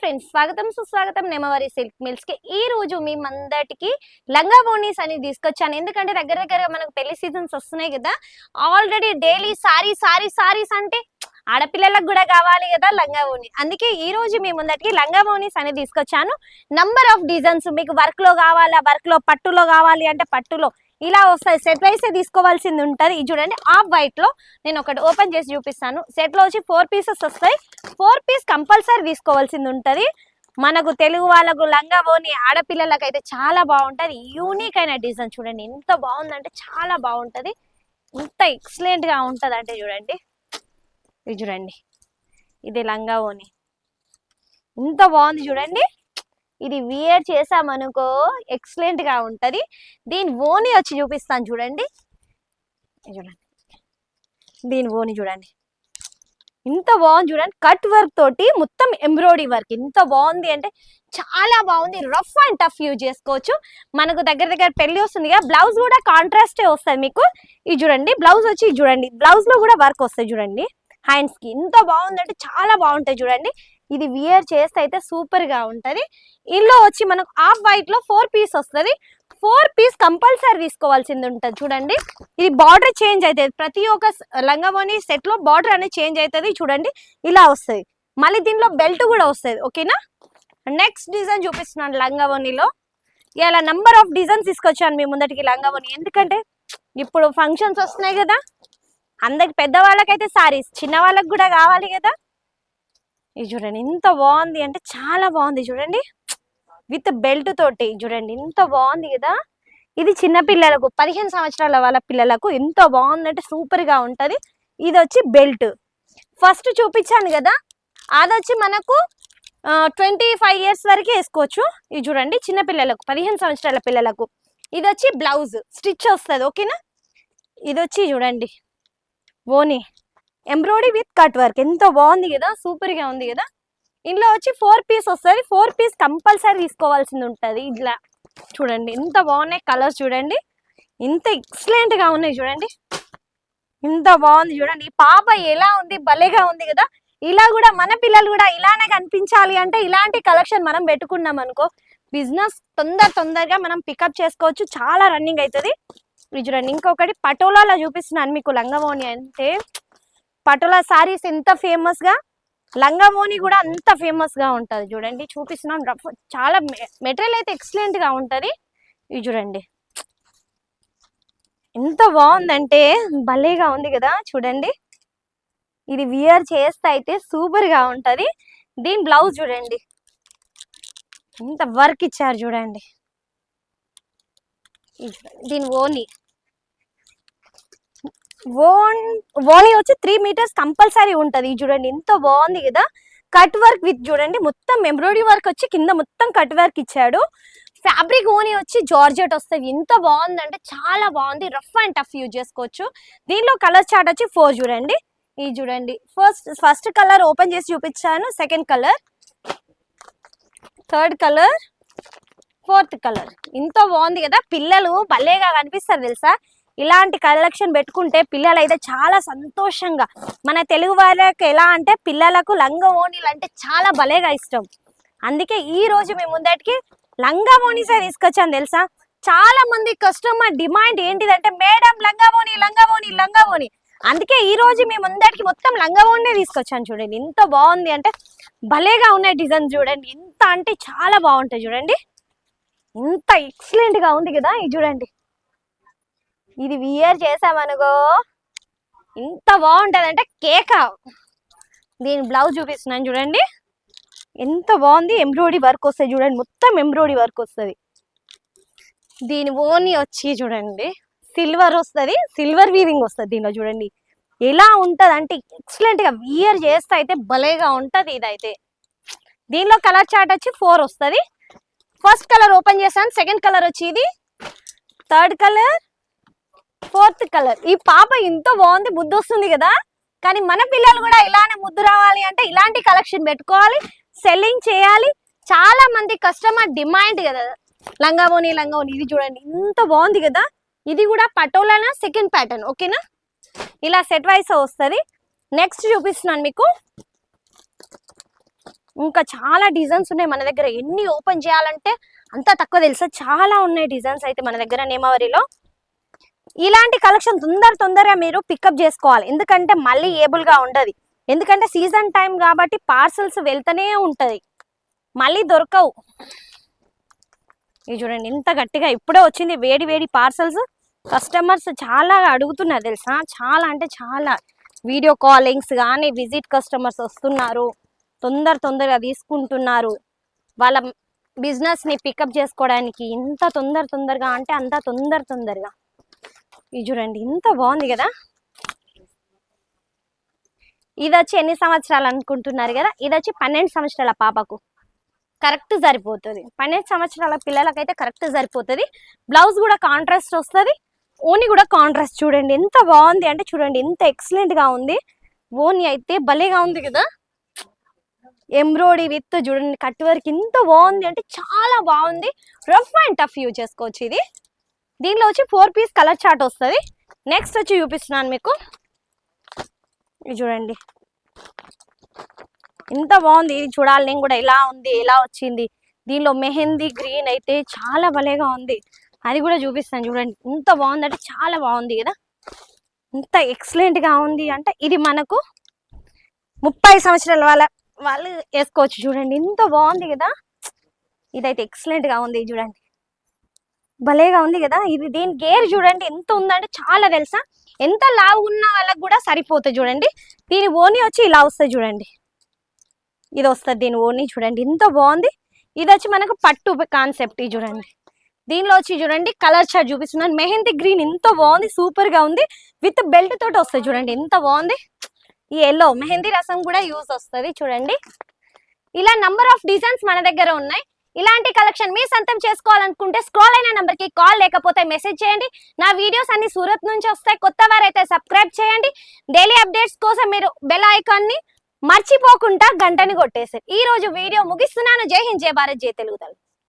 Friends, స్వాగతం సుస్వాగతం నెమవరి silk mills కి. ఈ రోజు మీ మందటికి లంగా బోనీస్ అని తీసుకొచ్చాను. ఎందుకంటే దగ్గర దగ్గర మనకు పెళ్లి సీజన్స్ వస్తున్నాయి కదా. ఆల్రెడీ డైలీ సారీస్ అంటే ఆడపిల్లలకు కూడా కావాలి కదా లంగా బోని. అందుకే ఈ రోజు మీ ముందటికి లంగా బోనీస్ అని తీసుకొచ్చాను. నంబర్ ఆఫ్ డిజైన్స్, మీకు వర్క్ లో కావాలా, వర్క్ లో పట్టులో కావాలి అంటే పట్టులో ఇలా వస్తాయి. సెట్ వైస్ తీసుకోవాల్సింది ఉంటుంది. ఇది చూడండి, ఆఫ్ వైట్ లో నేను ఒకటి ఓపెన్ చేసి చూపిస్తాను. సెట్ లో వచ్చి 4 పీసెస్ వస్తాయి. 4 పీస్ కంపల్సరీ తీసుకోవాల్సింది ఉంటుంది. మనకు తెలుగు వాళ్ళకు లంగా బోని ఆడపిల్లలకు అయితే చాలా బాగుంటది. యూనిక్ అయిన డిజైన్ చూడండి, ఎంత బాగుందంటే చాలా బాగుంటది. ఇంత ఎక్సలెంట్ గా ఉంటది అంటే చూడండి. ఇది చూడండి, ఇది లంగా బోని ఎంత బాగుంది చూడండి. ఇది వియర్ చేసామనుకో ఎక్సలెంట్ గా ఉంటది. దీని ఓని వచ్చి చూపిస్తాను చూడండి. చూడండి దీని ఓని చూడండి, ఇంత బాగుంది చూడండి. కట్ వర్క్ తోటి మొత్తం ఎంబ్రాయిడరీ వర్క్ ఎంత బాగుంది అంటే చాలా బాగుంది. రఫ్ అండ్ టఫ్ యూజ్ చేసుకోవచ్చు. మనకు దగ్గర దగ్గర పెళ్లి వస్తుంది కదా, బ్లౌజ్ కూడా కాంట్రాస్టే వస్తుంది మీకు. ఇది చూడండి, బ్లౌజ్ వచ్చి చూడండి, బ్లౌజ్ లో కూడా వర్క్ వస్తాయి చూడండి. హ్యాండ్స్ కి ఎంత బాగుందంటే చాలా బాగుంటాయి చూడండి. ఇది వియర్ చేస్తే అయితే సూపర్ గా ఉంటది. ఇందులో వచ్చి మనకు ఆఫ్ వైట్ లో 4 పీస్ వస్తుంది. 4 పీస్ కంపల్సరీ తీసుకోవాల్సింది ఉంటుంది చూడండి. ఇది బార్డర్ చేంజ్ అవుతుంది. ప్రతి ఒక్క లంగావోని సెట్ లో బార్డర్ అనేది చేంజ్ అవుతుంది చూడండి. ఇలా వస్తుంది. మళ్ళీ దీనిలో బెల్ట్ కూడా వస్తుంది. ఓకేనా. నెక్స్ట్ డిజైన్ చూపిస్తున్నాను లంగావోనిలో. ఇలా నంబర్ ఆఫ్ డిజైన్స్ తీసుకొచ్చాను మీ ముందటికి లంగావోని. ఎందుకంటే ఇప్పుడు ఫంక్షన్స్ వస్తున్నాయి కదా, అందరికి పెద్దవాళ్ళకైతే సారీస్, చిన్న వాళ్ళకి కూడా కావాలి కదా. ఇది చూడండి ఎంత బాగుంది అంటే చాలా బాగుంది చూడండి. విత్ బెల్ట్ తోటి చూడండి ఎంత బాగుంది కదా. ఇది చిన్న పిల్లలకు 15 సంవత్సరాల వాళ్ళ పిల్లలకు ఎంత బాగుందంటే సూపర్ గా ఉంటది. ఇది వచ్చి బెల్ట్ ఫస్ట్ చూపించాను కదా, అది వచ్చి మనకు 25 ఇయర్స్ వరకు వేసుకోవచ్చు. ఇది చూడండి చిన్న పిల్లలకు 15 సంవత్సరాల పిల్లలకు. ఇది వచ్చి బ్లౌజ్ స్టిచ్ వస్తుంది. ఓకేనా. ఇది వచ్చి చూడండి ఓని ఎంబ్రాయిడరీ విత్ కట్ వర్క్ ఎంత బాగుంది కదా, సూపర్ గా ఉంది కదా. ఇందులో వచ్చి 4 పీస్ వస్తుంది. 4 పీస్ కంపల్సరీ తీసుకోవాల్సింది ఉంటుంది. ఇట్లా చూడండి ఎంత బాగున్నాయి కలర్స్ చూడండి, ఇంత ఎక్సలెంట్ గా ఉన్నాయి చూడండి. ఇంత బాగుంది చూడండి. ఈ పాప ఎలా ఉంది, భలేగా ఉంది కదా. ఇలా కూడా మన పిల్లలు కూడా ఇలానే కనిపించాలి అంటే ఇలాంటి కలెక్షన్ మనం పెట్టుకున్నాం అనుకో, బిజినెస్ తొందరగా మనం పికప్ చేసుకోవచ్చు. చాలా రన్నింగ్ అవుతుంది. ఇది చూడండి, ఇంకొకటి పటోలాలో చూపిస్తున్నాను మీకు. లంగావోని అంటే పటోలా సారీస్ ఎంత ఫేమస్ గా, లంగావోని కూడా అంత ఫేమస్ గా ఉంటది చూడండి. చూపిస్తున్నాను రఫ్, చాలా మెటీరియల్ అయితే ఎక్సలెంట్ గా ఉంటది. ఇది చూడండి ఎంత బాగుందంటే భలేగా ఉంది కదా చూడండి. ఇది వియర్ చేస్తే అయితే సూపర్ గా ఉంటది. దీని బ్లౌజ్ చూడండి ఎంత వర్క్ ఇచ్చారు చూడండి. దీని ఓని వచ్చి 3 మీటర్స్ కంపల్సరీ ఉంటది. చూడండి ఎంత బాగుంది కదా. కట్ వర్క్ విత్ చూడండి మొత్తం ఎంబ్రాయిడరీ వర్క్ వచ్చి కింద మొత్తం కట్ వర్క్ ఇచ్చాడు. ఫ్యాబ్రిక్ ఓని వచ్చి జార్జెట్ వస్తుంది. ఎంత బాగుందంటే చాలా బాగుంది. రఫ్ అండ్ టఫ్ యూజ్ చేసుకోవచ్చు. దీనిలో కలర్ చార్ట్ వచ్చి 4 చూడండి. ఇది చూడండి, ఫస్ట్ కలర్ ఓపెన్ చేసి చూపించాను, second colour, third colour, 4th colour. ఇంత బాగుంది కదా. పిల్లలు భలేగా కనిపిస్తారు తెలుసా. ఇలాంటి కలెక్షన్ పెట్టుకుంటే పిల్లలు అయితే చాలా సంతోషంగా, మన తెలుగు వాళ్ళకి ఎలా అంటే పిల్లలకు లంగా ఓనీలు అంటే చాలా భలేగా ఇష్టం. అందుకే ఈ రోజు మీ ముందటికి లంగా ఓనీసే తీసుకొచ్చాను తెలుసా. చాలా మంది కస్టమర్ డిమాండ్ ఏంటిదంటే మేడం లంగా ఓని. అందుకే ఈ రోజు మీ ముందటికి మొత్తం లంగా ఓనే తీసుకొచ్చాను చూడండి. ఎంత బాగుంది అంటే భలేగా ఉన్నాయి డిజైన్ చూడండి. ఎంత అంటే చాలా బాగుంటాయి చూడండి. ఇంత ఎక్సలెంట్ గా ఉంది కదా. ఇది చూడండి, ఇది వియర్ చేసామనుకో ఎంత బాగుంటది అంటే కేక. దీని బ్లౌజ్ చూపిస్తున్నాను చూడండి ఎంత బాగుంది. ఎంబ్రాయిడరీ వర్క్ వస్తుంది చూడండి, మొత్తం ఎంబ్రాయిడరీ వర్క్ వస్తుంది. దీని ఓని వచ్చి చూడండి సిల్వర్ వస్తుంది, సిల్వర్ వీవింగ్ వస్తుంది. దీనిలో చూడండి ఎలా ఉంటది అంటే ఎక్సలెంట్ గా వియర్ చేస్తే అయితే భలేగా ఉంటది. ఇదైతే దీనిలో కలర్ చార్ట్ వచ్చి 4 వస్తుంది. ఫస్ట్ కలర్ ఓపెన్ చేస్తాను, సెకండ్ కలర్ వచ్చి ఇది, థర్డ్ కలర్, 4th కలర్. ఈ పాప ఎంత బాగుంది, ముద్దు వస్తుంది కదా. కానీ మన పిల్లలు కూడా ఇలానే ముద్దు రావాలి అంటే ఇలాంటి కలెక్షన్ పెట్టుకోవాలి, సెల్లింగ్ చేయాలి. చాలా మంది కస్టమర్ డిమాండ్ కదా లంగావోని. ఇది చూడండి ఎంత బాగుంది కదా. ఇది కూడా పటోలానా సెకండ్ ప్యాటర్న్. ఓకేనా. ఇలా సెట్ వైస్ వస్తుంది. నెక్స్ట్ చూపిస్తున్నాను మీకు ఇంకా చాలా డిజైన్స్ ఉన్నాయి మన దగ్గర. ఎన్ని ఓపెన్ చేయాలంటే అంత తక్కువ తెలుసా, చాలా ఉన్నాయి డిజైన్స్ అయితే మన దగ్గర నేమవరిలో. ఇలాంటి కలెక్షన్ తొందరగా మీరు పికప్ చేసుకోవాలి, ఎందుకంటే మళ్ళీ ఏబుల్ గా ఉండదు. ఎందుకంటే సీజన్ టైం కాబట్టి పార్సల్స్ వెళ్తూనే ఉంటది, మళ్ళీ దొరకవు. ఇది చూడండి ఎంత గట్టిగా ఇప్పుడే వచ్చింది వేడి వేడి పార్సల్స్. కస్టమర్స్ చాలా అడుగుతున్నారు తెలుసా, చాలా అంటే చాలా. వీడియో కాలింగ్స్ కానీ విజిట్ కస్టమర్స్ వస్తున్నారు, తొందరగా తీసుకుంటున్నారు వాళ్ళ బిజినెస్ ని పికప్ చేసుకోవడానికి. ఇంత తొందరగా అంటే అంత తొందరగా. ఇది చూడండి ఇంత బాగుంది కదా. ఇది వచ్చి ఎన్ని సంవత్సరాలు అనుకుంటున్నారు కదా, ఇది వచ్చి 12 సంవత్సరాల పాపకు కరెక్ట్ సరిపోతుంది. 12 సంవత్సరాల పిల్లలకైతే కరెక్ట్ సరిపోతుంది. బ్లౌజ్ కూడా కాంట్రాస్ట్ వస్తుంది, ఓని కూడా కాంట్రాస్ట్. చూడండి ఎంత బాగుంది అంటే, చూడండి ఎంత ఎక్సలెంట్ గా ఉంది. ఓని అయితే భలేగా ఉంది కదా, ఎంబ్రాయిడరీ విత్ చూడండి కట్ వర్క్ ఎంత బాగుంది అంటే చాలా బాగుంది. రఫ్ అండ్ టఫ్ యూజ్ చేసుకోవచ్చు ఇది. దీనిలో వచ్చి 4 పీస్ కలర్ చార్ట్ వస్తుంది. నెక్స్ట్ వచ్చి చూపిస్తున్నాను మీకు, ఇది చూడండి ఎంత బాగుంది. ఇది చూడాలి నేను కూడా, ఎలా ఉంది ఎలా వచ్చింది. దీనిలో మెహందీ గ్రీన్ అయితే చాలా భలేగా ఉంది, అది కూడా చూపిస్తాను. చూడండి ఎంత బాగుంది అంటే చాలా బాగుంది కదా, ఎంత ఎక్సలెంట్ గా ఉంది అంటే. ఇది మనకు 30 సంవత్సరాల వాళ్ళు వేసుకోవచ్చు. చూడండి ఎంత బాగుంది కదా, ఇదైతే ఎక్సలెంట్ గా ఉంది. చూడండి భలేగా ఉంది కదా. ఇది దీని గేర్ చూడండి ఎంత ఉందంటే చాలా తెలుసా, ఎంత లావు ఉన్న వాళ్ళకి కూడా సరిపోతుంది. చూడండి దీని ఓని వచ్చి ఇలా వస్తుంది, చూడండి ఇది వస్తుంది దీని ఓని. చూడండి ఎంత బాగుంది. ఇది వచ్చి మనకు పట్టు కాన్సెప్ట్. చూడండి దీనిలో వచ్చి చూడండి కలర్ చార్ట్ చూపిస్తున్నాను. మెహందీ గ్రీన్ ఎంత బాగుంది, సూపర్ గా ఉంది. విత్ బెల్ట్ తోటి వస్తుంది. చూడండి ఎంత బాగుంది. ఈ ఎల్లో మెహందీ రసం కూడా యూజ్ వస్తుంది. చూడండి ఇలా నంబర్ ఆఫ్ డిజైన్స్ మన దగ్గర ఉన్నాయి. ఇలాంటి కలెక్షన్ మీ సొంతం చేసుకోవాలనుకుంటే స్క్రోల్ అయిన నెంబర్ కి కాల్ లేకపోతే మెసేజ్ చేయండి. నా వీడియోస్ అన్ని సూరత్ నుంచి వస్తాయి. కొత్త వారైతే సబ్స్క్రైబ్ చేయండి. డైలీ అప్డేట్స్ కోసం మీరు బెల్ ఐకాన్ ని మర్చిపోకుండా గంటని కొట్టేసారు. ఈ రోజు వీడియో ముగిస్తున్నాను. జై హింద్, జై భారత్, జై తెలుగు తల్లి.